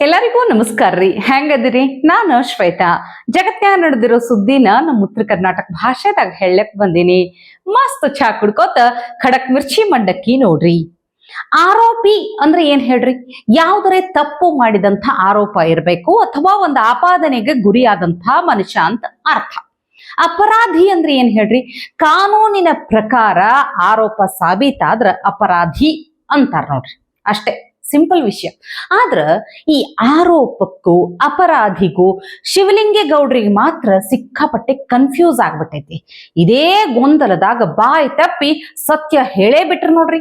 ಎಲ್ಲರಿಗೂ ನಮಸ್ಕಾರ ರೀ. ಹೆಂಗದಿರಿ? ನಾನು ಶ್ವೇತಾ. ಜಗತ್ನ್ಯಾಗ ನಡೆದಿರೋ ಸುದ್ದಿನ ನಮ್ಮ ಉತ್ತರ ಕರ್ನಾಟಕ ಭಾಷೆದಾಗ ಹೇಳಕ್ ಬಂದೀನಿ. ಮಸ್ತ್ ಚಾ ಕುಡ್ಕೋತ ಖಡಕ್ ಮಿರ್ಚಿ ಮಂಡಕ್ಕಿ ನೋಡ್ರಿ. ಆರೋಪಿ ಅಂದ್ರೆ ಏನ್ ಹೇಳ್ರಿ? ಯಾವ್ದರೆ ತಪ್ಪು ಮಾಡಿದಂಥ ಆರೋಪ ಇರಬೇಕು ಅಥವಾ ಒಂದು ಆಪಾದನೆಗೆ ಗುರಿಯಾದಂಥ ಮನುಷ್ಯ ಅಂತ ಅರ್ಥ. ಅಪರಾಧಿ ಅಂದ್ರೆ ಏನ್ ಹೇಳ್ರಿ? ಕಾನೂನಿನ ಪ್ರಕಾರ ಆರೋಪ ಸಾಬೀತಾದ್ರ ಅಪರಾಧಿ ಅಂತಾರ ನೋಡ್ರಿ. ಅಷ್ಟೇ, ಸಿಂಪಲ್ ವಿಷಯ. ಆದ್ರ ಈ ಆರೋಪಕ್ಕೂ ಅಪರಾಧಿಗೂ ಶಿವಲಿಂಗೇಗೌಡ್ರಿಗೆ ಮಾತ್ರ ಸಿಕ್ಕಾಪಟ್ಟೆ ಕನ್ಫ್ಯೂಸ್ ಆಗ್ಬಿಟ್ಟೈತಿ. ಇದೇ ಗೊಂದಲದಾಗ ಬಾಯಿ ತಪ್ಪಿ ಸತ್ಯ ಹೇಳೇ ಬಿಟ್ರು ನೋಡ್ರಿ.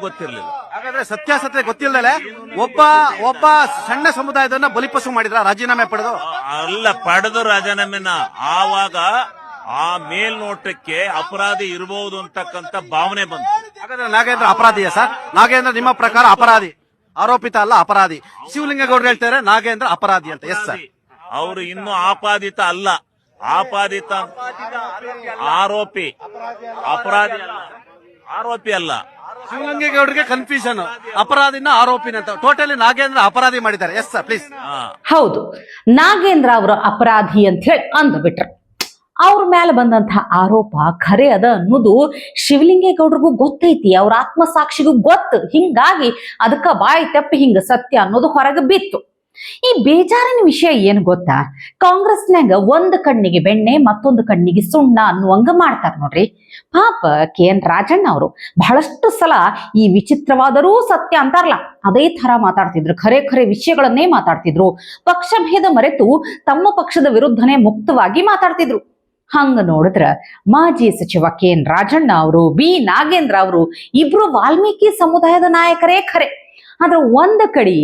ಗೊತ್ತಿರ್ಲಿಲ್ಲ. ಹಾಗಾದ್ರೆ ಸತ್ಯಾಸತ್ಯ ಗೊತ್ತಿಲ್ಲದೆ ಒಬ್ಬ ಸಣ್ಣ ಸಮುದಾಯದನ್ನ ಬಲಿಪಶು ಮಾಡಿದ್ರ ರಾಜೀನಾಮೆ ಪಡೆದು ರಾಜೀನಾಮೆನ ಆವಾಗ ಆ ಮೇಲ್ನೋಟಕ್ಕೆ ಅಪರಾಧಿ ಇರಬಹುದು ಅಂತಕ್ಕಂಥ ಭಾವನೆ ಬಂತು. ಹಾಗಾದ್ರೆ ನಾಗೇಂದ್ರ ಅಪರಾಧಿಯ ಸರ್? ನಾಗೇಂದ್ರ ನಿಮ್ಮ ಪ್ರಕಾರ ಅಪರಾಧಿ, ಆರೋಪಿತ ಅಲ್ಲ, ಅಪರಾಧಿ. ಶಿವಲಿಂಗೇಗೌಡರು ಹೇಳ್ತಾರೆ ನಾಗೇಂದ್ರ ಅಪರಾಧಿ ಅಂತ. Yes sir. ಅವರು ಇನ್ನೂ ಆಪಾದಿತ ಅಲ್ಲ, ಆಪಾದಿತ ಆರೋಪಿ, ಅಪರಾಧಿ ಅಲ್ಲ, ಆರೋಪಿ ಅಲ್ಲ. ಶಿವಲಿಂಗೇಗೌಡರಿಗೆ ಕನ್ಫ್ಯೂಷನ್, ಅಪರಾಧಿನ ಆರೋಪಿನ ಅಂತ. ಟೋಟಲಿ ನಾಗೇಂದ್ರ ಅಪರಾಧಿ ಮಾಡಿದ್ದಾರೆ. Yes sir, please. ಹೌದು, ನಾಗೇಂದ್ರ ಅವರು ಅಪರಾಧಿ ಅಂತ ಹೇಳಿ ಅಂದ್ಬಿಟ್ರು. ಅವ್ರ ಮೇಲೆ ಬಂದಂತಹ ಆರೋಪ ಖರೆ ಅದ ಅನ್ನೋದು ಶಿವಲಿಂಗೇಗೌಡರಿಗೂ ಗೊತ್ತೈತಿ, ಅವ್ರ ಆತ್ಮಸಾಕ್ಷಿಗೂ ಗೊತ್ತು. ಹಿಂಗಾಗಿ ಅದಕ್ಕ ಬಾಯಿ ತಪ್ಪಿ ಹಿಂಗ ಸತ್ಯ ಅನ್ನೋದು ಹೊರಗೆ ಬಿತ್ತು. ಈ ಬೇಜಾರಿನ ವಿಷಯ ಏನ್ ಗೊತ್ತಾ? ಕಾಂಗ್ರೆಸ್ನಾಗ ಒಂದು ಕಣ್ಣಿಗೆ ಬೆಣ್ಣೆ ಮತ್ತೊಂದು ಕಣ್ಣಿಗೆ ಸುಣ್ಣ ಅನ್ನುವಂಗ ಮಾಡ್ತಾರ ನೋಡ್ರಿ. ಪಾಪ KN ರಾಜಣ್ಣ ಅವರು ಬಹಳಷ್ಟು ಸಲ ಈ ವಿಚಿತ್ರವಾದರೂ ಸತ್ಯ ಅಂತಾರಲ್ಲ, ಅದೇ ತರ ಮಾತಾಡ್ತಿದ್ರು. ಖರೆ ಖರೆ ವಿಷಯಗಳನ್ನೇ ಮಾತಾಡ್ತಿದ್ರು. ಪಕ್ಷ ಭೇದ ಮರೆತು ತಮ್ಮ ಪಕ್ಷದ ವಿರುದ್ಧನೇ ಮುಕ್ತವಾಗಿ ಮಾತಾಡ್ತಿದ್ರು. ಹಂಗ ನೋಡಿದ್ರ ಮಾಜಿ ಸಚಿವ KN ರಾಜಣ್ಣ ಅವರು, ನಾಗೇಂದ್ರ ಅವರು ಇಬ್ರು ವಾಲ್ಮೀಕಿ ಸಮುದಾಯದ ನಾಯಕರೇ ಖರೆ. ಆದ್ರೆ ಒಂದ್ ಕಡೆ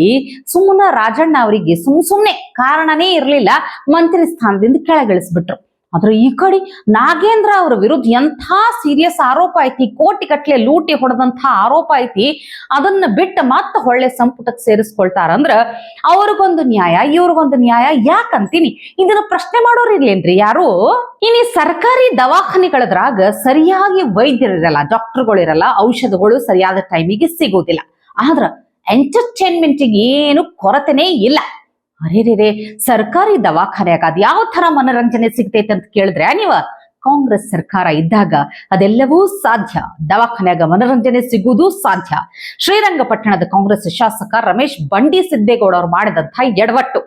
ಸುಮ್ಮನ ರಾಜಣ್ಣ ಅವರಿಗೆ ಸುಮ್ನೆ ಕಾರಣನೇ ಇರ್ಲಿಲ್ಲ, ಮಂತ್ರಿ ಸ್ಥಾನದಿಂದ ಕೆಳಗಿಳಿಸ್ಬಿಟ್ರು. ಆದ್ರೆ ಈ ಕಡೆ ನಾಗೇಂದ್ರ ಅವರ ವಿರುದ್ಧ ಎಂಥ ಸೀರಿಯಸ್ ಆರೋಪ ಐತಿ, ಕೋಟಿ ಕಟ್ಲೆ ಲೂಟಿ ಹೊಡೆದಂತ ಆರೋಪ ಐತಿ. ಅದನ್ನ ಬಿಟ್ಟು ಮತ್ತೆ ಹೊಳ್ಳೆ ಸಂಪುಟಕ್ಕೆ ಸೇರಿಸ್ಕೊಳ್ತಾರಂದ್ರ ಅವ್ರಿಗೊಂದು ನ್ಯಾಯ, ಇವ್ರಿಗೊಂದು ನ್ಯಾಯ ಯಾಕಂತೀನಿ. ಇದನ್ನ ಪ್ರಶ್ನೆ ಮಾಡೋರು ಇರ್ಲೇನ್ರಿ ಯಾರು? ಇನ್ನು ಸರ್ಕಾರಿ ದವಾಖಾನೆಗಳದ್ರಾಗ ಸರಿಯಾಗಿ ವೈದ್ಯರಿರಲ್ಲ, ಡಾಕ್ಟರ್ಗಳಿರಲ್ಲ, ಔಷಧಗಳು ಸರಿಯಾದ ಟೈಮಿಗೆ ಸಿಗೋದಿಲ್ಲ. ಆದ್ರ ಎಂಟರ್ಟೈನ್ಮೆಂಟಿಗೆ ಏನು ಕೊರತೆನೇ ಇಲ್ಲ. ಅರೇರೇ, ಸರ್ಕಾರಿ ದವಾಖಾನೆಯಾಗ ಅದ್ ಯಾವ ತರ ಮನರಂಜನೆ ಸಿಗ್ತೈತೆ ಅಂತ ಕೇಳಿದ್ರೆ ನೀವ, ಕಾಂಗ್ರೆಸ್ ಸರ್ಕಾರ ಇದ್ದಾಗ ಅದೆಲ್ಲವೂ ಸಾಧ್ಯ. ದವಾಖಾನೆಯಾಗ ಮನರಂಜನೆ ಸಿಗುವುದು ಸಾಧ್ಯ. ಶ್ರೀರಂಗಪಟ್ಟಣದ ಕಾಂಗ್ರೆಸ್ ಶಾಸಕ ರಮೇಶ್ ಬಂಡಿ ಸಿದ್ದೇಗೌಡ ಅವರು ಮಾಡಿದಂತ ಎಡವಟ್ಟು.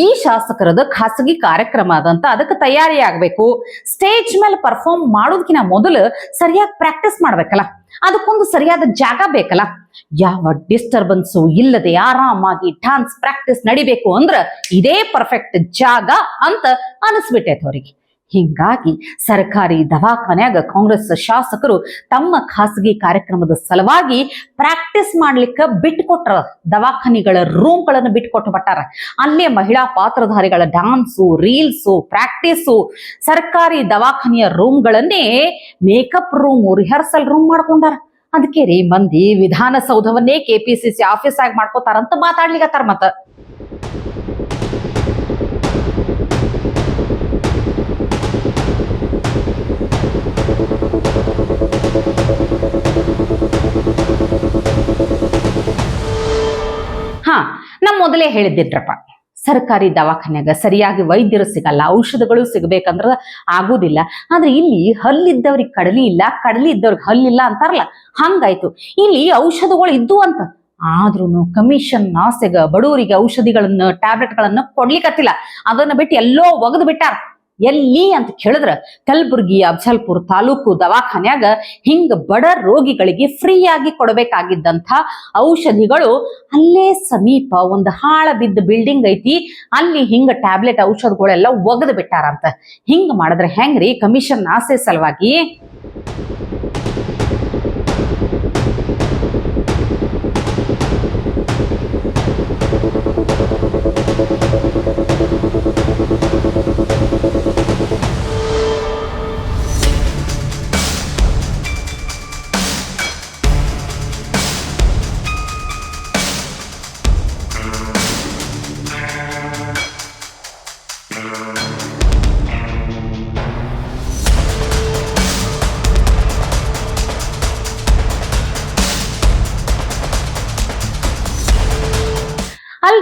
ಈ ಶಾಸಕರದ ಖಾಸಗಿ ಕಾರ್ಯಕ್ರಮ ಅದಂತ, ಅದಕ್ಕೆ ತಯಾರಿ ಆಗ್ಬೇಕು. ಸ್ಟೇಜ್ ಮೇಲೆ ಪರ್ಫಾರ್ಮ್ ಮಾಡೋದಕ್ಕಿಂತ ಮೊದಲು ಸರಿಯಾಗಿ ಪ್ರಾಕ್ಟೀಸ್ ಮಾಡ್ಬೇಕಲ್ಲ, ಅದಕ್ಕೊಂದು ಸರಿಯಾದ ಜಾಗ ಬೇಕಲ್ಲ. ಯಾವ ಡಿಸ್ಟರ್ಬೆನ್ಸು ಇಲ್ಲದೆ ಆರಾಮಾಗಿ ಡ್ಯಾನ್ಸ್ ಪ್ರಾಕ್ಟೀಸ್ ನಡಿಬೇಕು ಅಂದ್ರ ಇದೇ ಪರ್ಫೆಕ್ಟ್ ಜಾಗ ಅಂತ ಅನಿಸ್ಬಿಟ್ಟೈತೆ ಅವರಿಗೆ. ಹಿಂಗಾಗಿ ಸರ್ಕಾರಿ ದವಾಖಾನ್ಯಾಗ ಕಾಂಗ್ರೆಸ್ ಶಾಸಕರು ತಮ್ಮ ಖಾಸಗಿ ಕಾರ್ಯಕ್ರಮದ ಸಲುವಾಗಿ ಪ್ರಾಕ್ಟೀಸ್ ಮಾಡ್ಲಿಕ್ಕೆ ಬಿಟ್ಕೊಟ್ರ. ದವಾಖಾನಿಗಳ ರೂಮ್ಗಳನ್ನು ಬಿಟ್ಕೊಟ್ಟು ಬಟ್ಟಾರ. ಅಲ್ಲೇ ಮಹಿಳಾ ಪಾತ್ರಧಾರಿಗಳ ಡ್ಯಾನ್ಸು, ರೀಲ್ಸು, ಪ್ರಾಕ್ಟೀಸು, ಸರ್ಕಾರಿ ದವಾಖಾನೆಯ ರೂಮ್ಗಳನ್ನೇ ಮೇಕಪ್ ರೂಮ್, ರಿಹರ್ಸಲ್ ರೂಮ್ ಮಾಡ್ಕೊಂಡಾರ. ಅದಕ್ಕೆ ರೀ ಮಂದಿ ವಿಧಾನಸೌಧವನ್ನೇ KPCC ಆಫೀಸ್ ಆಗಿ ಮಾಡ್ಕೋತಾರಂತ ಮಾತಾಡ್ಲಿಕ್ಕತ್ತಾರ. ಮತ್ತ ನಾ ಮೊದಲೇ ಹೇಳಿದ್ದಿದ್ರಪ್ಪ, ಸರ್ಕಾರಿ ದವಾಖಾನ್ಯಾಗ ಸರಿಯಾಗಿ ವೈದ್ಯರು ಸಿಗಲ್ಲ, ಔಷಧಗಳು ಸಿಗಬೇಕಂದ್ರ ಆಗುದಿಲ್ಲ. ಆದ್ರೆ ಇಲ್ಲಿ ಹಲ್ಲಿದ್ದವ್ರಿಗೆ ಕಡಲಿ ಇಲ್ಲ, ಕಡಲಿ ಇದ್ದವ್ರಿಗೆ ಹಲ್ಲಿಲ್ಲ ಅಂತಾರಲ್ಲ, ಹಂಗಾಯ್ತು. ಇಲ್ಲಿ ಔಷಧಗಳು ಇದ್ದು ಅಂತ, ಆದ್ರೂ ಕಮಿಷನ್ ಆಸೆಗ ಬಡವರಿಗೆ ಔಷಧಿಗಳನ್ನ, ಟ್ಯಾಬ್ಲೆಟ್ಗಳನ್ನ ಕೊಡ್ಲಿಕ್ಕತ್ತಿಲ್ಲ. ಅದನ್ನ ಬಿಟ್ಟು ಎಲ್ಲೋ ಒಗದು ಬಿಟ್ಟಾರ. ಎಲ್ಲಿ ಅಂತ ಕೇಳಿದ್ರ ಕಲಬುರ್ಗಿ ಅಫಜಲ್ಪುರ್ ತಾಲೂಕು ದವಾಖಾನ್ಯಾಗ ಹಿಂಗ ಬಡ ರೋಗಿಗಳಿಗೆ ಫ್ರೀಯಾಗಿ ಕೊಡಬೇಕಾಗಿದ್ದಂಥ ಔಷಧಿಗಳು ಅಲ್ಲೇ ಸಮೀಪ ಒಂದು ಹಾಳ ಬಿದ್ದ ಬಿಲ್ಡಿಂಗ್ ಐತಿ, ಅಲ್ಲಿ ಹಿಂಗ ಟ್ಯಾಬ್ಲೆಟ್ ಔಷಧಗಳೆಲ್ಲ ಒಗದು ಬಿಟ್ಟಾರಂತ. ಹಿಂಗ ಮಾಡಿದ್ರೆ ಹೆಂಗ್ರಿ? ಕಮಿಷನ್ ಆಸೆ ಸಲುವಾಗಿ.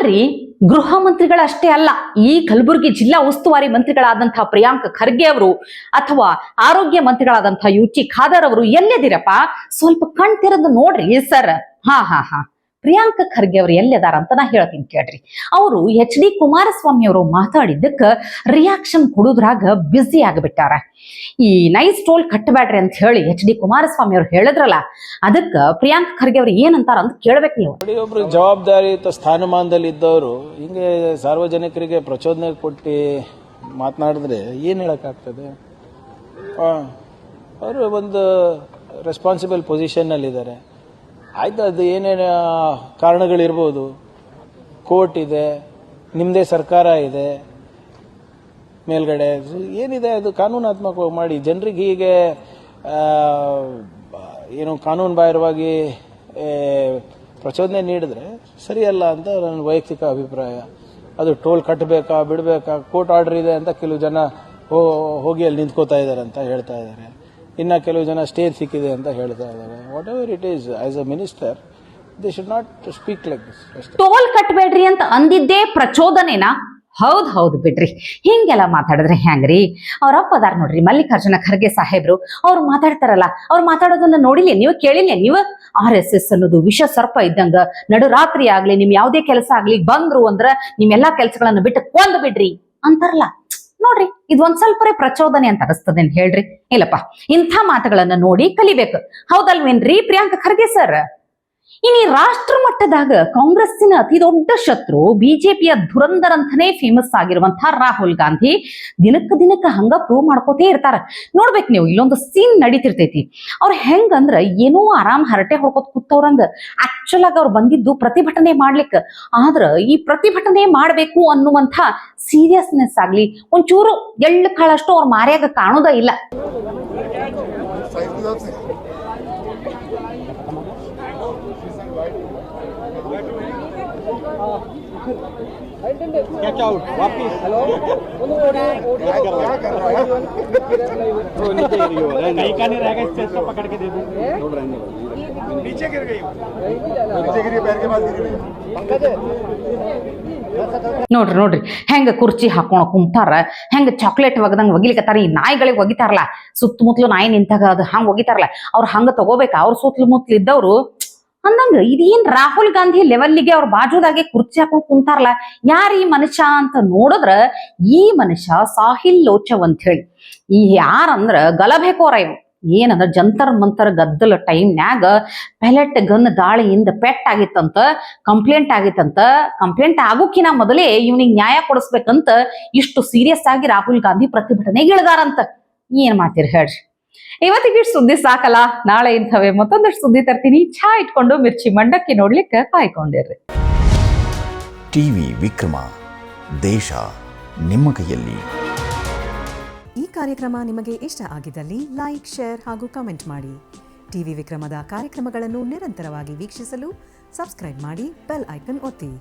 ಅಲ್ರಿ, ಗೃಹ ಮಂತ್ರಿಗಳಷ್ಟೇ ಅಲ್ಲ, ಈ ಕಲಬುರಗಿ ಜಿಲ್ಲಾ ಉಸ್ತುವಾರಿ ಮಂತ್ರಿಗಳಾದಂತಹ ಪ್ರಿಯಾಂಕ್ ಖರ್ಗೆ ಅವರು ಅಥವಾ ಆರೋಗ್ಯ ಮಂತ್ರಿಗಳಾದಂತಹ ಯುಟಿ ಖಾದರ್ ಅವರು ಎಲ್ಲಿದ್ದೀರಪ್ಪ? ಸ್ವಲ್ಪ ಕಣ್ ತೆರೆದು ನೋಡ್ರಿ ಸರ್. ಹಾ ಪ್ರಿಯಾಂಕ್ ಖರ್ಗೆ ಅವರು ಎಲ್ಲಿದಾರ ಅಂತ ನಾ ಹೇಳ್ತೀನಿ ಕೇಳ್ರಿ. ಅವರು HD ಕುಮಾರಸ್ವಾಮಿ ಅವರು ಮಾತಾಡಿದ್ದಕ್ಕೆ ರಿಯಾಕ್ಷನ್ ಕೊಡುದ್ರಾಗ ಬ್ಯುಸಿ ಆಗಿಬಿಟ್ಟಾರ. ಈ ನೈಸ್ ಟೋಲ್ ಕಟ್ಟಬೇಡ್ರಿ ಅಂತ ಹೇಳಿ HD ಕುಮಾರಸ್ವಾಮಿ ಅವ್ರು ಹೇಳಿದ್ರಲ್ಲ, ಅದಕ್ಕ ಪ್ರಿಯಾಂಕ್ ಖರ್ಗೆ ಅವ್ರು ಏನಂತಾರ ಅಂತ ಕೇಳ್ಬೇಕು ನೀವು. ಒಬ್ರು ಜವಾಬ್ದಾರಿಯುತ ಸ್ಥಾನಮಾನದಲ್ಲಿ ಇದ್ದವರು ಹಿಂಗೆ ಸಾರ್ವಜನಿಕರಿಗೆ ಪ್ರಚೋದನೆ ಕೊಟ್ಟು ಮಾತನಾಡಿದ್ರೆ ಏನು ಹೇಳಕ್ಕಾಗ್ತದೆ? ಅವರು ಒಂದು ರೆಸ್ಪಾನ್ಸಿಬಲ್ ಪೊಸಿಷನ್ನಲ್ಲಿದ್ದಾರೆ. ಆಯ್ತು, ಅದು ಏನೇನು ಕಾರಣಗಳಿರ್ಬೋದು. ಕೋರ್ಟ್ ಇದೆ, ನಿಮ್ಮದೇ ಸರ್ಕಾರ ಇದೆ ಮೇಲ್ಗಡೆ, ಏನಿದೆ ಅದು ಕಾನೂನಾತ್ಮಕವಾಗಿ ಮಾಡಿ. ಜನರಿಗೆ ಹೀಗೆ ಏನು ಕಾನೂನು ಬಾಹಿರವಾಗಿ ಪ್ರಚೋದನೆ ನೀಡಿದ್ರೆ ಸರಿಯಲ್ಲ ಅಂತ ನನ್ನ ವೈಯಕ್ತಿಕ ಅಭಿಪ್ರಾಯ. ಅದು ಟೋಲ್ ಕಟ್ಟಬೇಕಾ ಬಿಡಬೇಕಾ, ಕೋರ್ಟ್ ಆರ್ಡರ್ ಇದೆ ಅಂತ ಕೆಲವು ಜನ ಹೋಗಿ ಅಲ್ಲಿ ನಿಂತ್ಕೋತಾ ಇದ್ದಾರೆ ಅಂತ ಹೇಳ್ತಾ ಇದ್ದಾರೆ. ಇನ್ನು ಕೆಲವು ಜನ ಸ್ಟೇ ಸಿಕ್ಕಿದೆ ಅಂತ ಹೇಳ್ತಾ ಇದ್ದಾರೆ. Whatever it is, as a minister they should not speak like this. Toll ಕಟ್ಬೇಡ್ರಿ ಅಂತ ಅಂದಿದ್ದೇ ಪ್ರಚೋದನೆನಾ? ಹೌದು ಬಿಡ್ರಿ, ಹಿಂಗೆಲ್ಲ ಮಾತಾಡಿದ್ರೆ ಹೆಂಗ್ರಿ? ಅವ್ರಪ್ಪ ಅದಾರ ನೋಡ್ರಿ, ಮಲ್ಲಿಕಾರ್ಜುನ ಖರ್ಗೆ ಸಾಹೇಬ್ರು. ಅವ್ರು ಮಾತಾಡ್ತಾರಲ್ಲ, ಅವ್ರು ಮಾತಾಡೋದನ್ನ ನೋಡಿಲ್ಲ ನೀವು, ಕೇಳಿಲ್ಲ ನೀವು? RSS ಅನ್ನೋದು ವಿಷ ಸರ್ಪ ಇದ್ದಂಗ, ನಡು ರಾತ್ರಿ ಆಗ್ಲಿ ನಿಮ್ ಯಾವ್ದೇ ಕೆಲಸ ಆಗ್ಲಿ ಬಂದ್ರು ಅಂದ್ರ ನಿಮ್ಮೆಲ್ಲಾ ಕೆಲ್ಸಗಳನ್ನ ಬಿಟ್ಟು ಕೊಂದ್ ಬಿಡ್ರಿ ಅಂತಾರಲ್ಲ. ನೋಡ್ರಿ, ಇದು ಒಂದ್ ಸ್ವಲ್ಪ ಪ್ರಚೋದನೆ ಅಂತ ಅನಿಸ್ತದೇನ್ ಹೇಳ್ರಿ? ಇಲ್ಲಪ್ಪ, ಇಂಥ ಮಾತುಗಳನ್ನ ನೋಡಿ ಕಲಿಬೇಕು, ಹೌದಲ್ವೇನ್ರಿ ಪ್ರಿಯಾಂಕ್ ಖರ್ಗೆ ಸರ್? ಇನ್ನು ರಾಷ್ಟ್ರ ಮಟ್ಟದಾಗ ಕಾಂಗ್ರೆಸ್ಸಿನ ಅತಿ ದೊಡ್ಡ ಶತ್ರು, ಬಿಜೆಪಿಯ ಧುರಂಧರ್ ಅಂತಾನೆ ಫೇಮಸ್ ಆಗಿರುವಂತಹ ರಾಹುಲ್ ಗಾಂಧಿ ದಿನಕ್ಕ ಹಂಗ ಪ್ರೂವ್ ಮಾಡ್ಕೋತೇ ಇರ್ತಾರ. ನೋಡ್ಬೇಕು ನೀವು, ಇಲ್ಲೊಂದು ಸೀನ್ ನಡೀತಿರ್ತೈತಿ. ಅವ್ರ ಹೆಂಗಂದ್ರ ಏನೋ ಆರಾಮ್ ಹರಟೆ ಹೊಡ್ಕೋತ ಕೂತವ್ರಂಗ. ಆಕ್ಚುಲ್ ಆಗಿ ಅವ್ರು ಬಂದಿದ್ದು ಪ್ರತಿಭಟನೆ ಮಾಡ್ಲಿಕ್ಕೆ. ಆದ್ರ ಈ ಪ್ರತಿಭಟನೆ ಮಾಡ್ಬೇಕು ಅನ್ನುವಂಥ ಸೀರಿಯಸ್ನೆಸ್ ಆಗ್ಲಿ, ಒಂಚೂರು ಎಳ್ಳು ಕಾಳಷ್ಟು ಅವ್ರ ಮಾರ್ಯಾಗ ಕಾಣೋದ ಇಲ್ಲ. ನೋಡ್ರಿ ಹೆಂಗ ಕುರ್ಚಿ ಹಾಕೊಂಡ್ ಕುಂತಾರ, ಹೆಂಗ ಚಾಕ್ಲೇಟ್ ಒಗದಂಗ ಒಗಿಲಿಕತ್ತಾರ. ಈ ನಾಯಿಗಳಿಗೆ ಒಗಿತಾರಲ್ಲ, ಸುತ್ತಮುತ್ತಲು ನಾಯಿ ನಿಂತಾಗ ಅದು ಹಂಗ ಒಗಿತಾರಲ್ಲ, ಅವ್ರ ಹಂಗ ತಗೋಬೇಕ. ಅವ್ರ ಸುತ್ತಮುತ್ತಲು ಇದ್ದವ್ರು ಅಂದಂಗ ಇದೇನ್ ರಾಹುಲ್ ಗಾಂಧಿ ಲೆವೆಲ್ಗೆ ಅವ್ರ ಬಾಜುದಾಗೆ ಕುರ್ಚಿ ಹಾಕೊಂಡ್ ಕುಂತಾರಲ್ಲ, ಯಾರ ಈ ಮನುಷ್ಯ ಅಂತ ನೋಡಿದ್ರ ಈ ಮನುಷ್ಯ ಸಾಹಿಲ್ ಲೋಚವ್ ಅಂತ ಹೇಳಿ. ಈ ಯಾರಂದ್ರ ಗಲಭೆಕೋರ ಇವ್. ಏನಂದ್ರ ಜಂತರ್ ಮಂತರ್ ಗದ್ದಲ ಟೈಮ್ನ್ಯಾಗ ಪೆಲೆಟ್ ಗನ್ ದಾಳಿಯಿಂದ ಪೆಟ್ ಆಗಿತ್ತಂತ, ಕಂಪ್ಲೇಂಟ್ ಆಗೋಕಿನ ಮೊದಲೇ ಇವನಿಗೆ ನ್ಯಾಯ ಕೊಡಿಸ್ಬೇಕಂತ ಇಷ್ಟು ಸೀರಿಯಸ್ ಆಗಿ ರಾಹುಲ್ ಗಾಂಧಿ ಪ್ರತಿಭಟನೆಗೆ ಇಳಿದಾರಂತ. ಏನ್ ಮಾಡ್ತೀರಿ ಹೇಳ್ರಿ? ಇವತ್ತಿಗೆ ಸುದ್ದಿ ಸಾಕಲ್ಲ, ನಾಳೆ ಇಂಥವೇ ಮತ್ತೊಂದಷ್ಟು ಸುದ್ದಿ ತರ್ತೀನಿ. ಚಹಾ ಇಟ್ಕೊಂಡು ಮಿರ್ಚಿ ಮಂಡಕ್ಕಿ ನೋಡ್ಲಿಕ್ಕೆ ಕಾಯ್ಕೊಂಡಿರ್ರಿ. ಟಿವಿ ವಿಕ್ರಮ, ದೇಶ ನಿಮ್ಮ ಕೈಯಲ್ಲಿ. ಈ ಕಾರ್ಯಕ್ರಮ ನಿಮಗೆ ಇಷ್ಟ ಆಗಿದ್ದಲ್ಲಿ ಲೈಕ್, ಶೇರ್ ಹಾಗೂ ಕಮೆಂಟ್ ಮಾಡಿ. ಟಿವಿ ವಿಕ್ರಮದ ಕಾರ್ಯಕ್ರಮಗಳನ್ನು ನಿರಂತರವಾಗಿ ವೀಕ್ಷಿಸಲು ಸಬ್ಸ್ಕ್ರೈಬ್ ಮಾಡಿ, ಬೆಲ್ ಐಕನ್ ಒತ್ತಿ.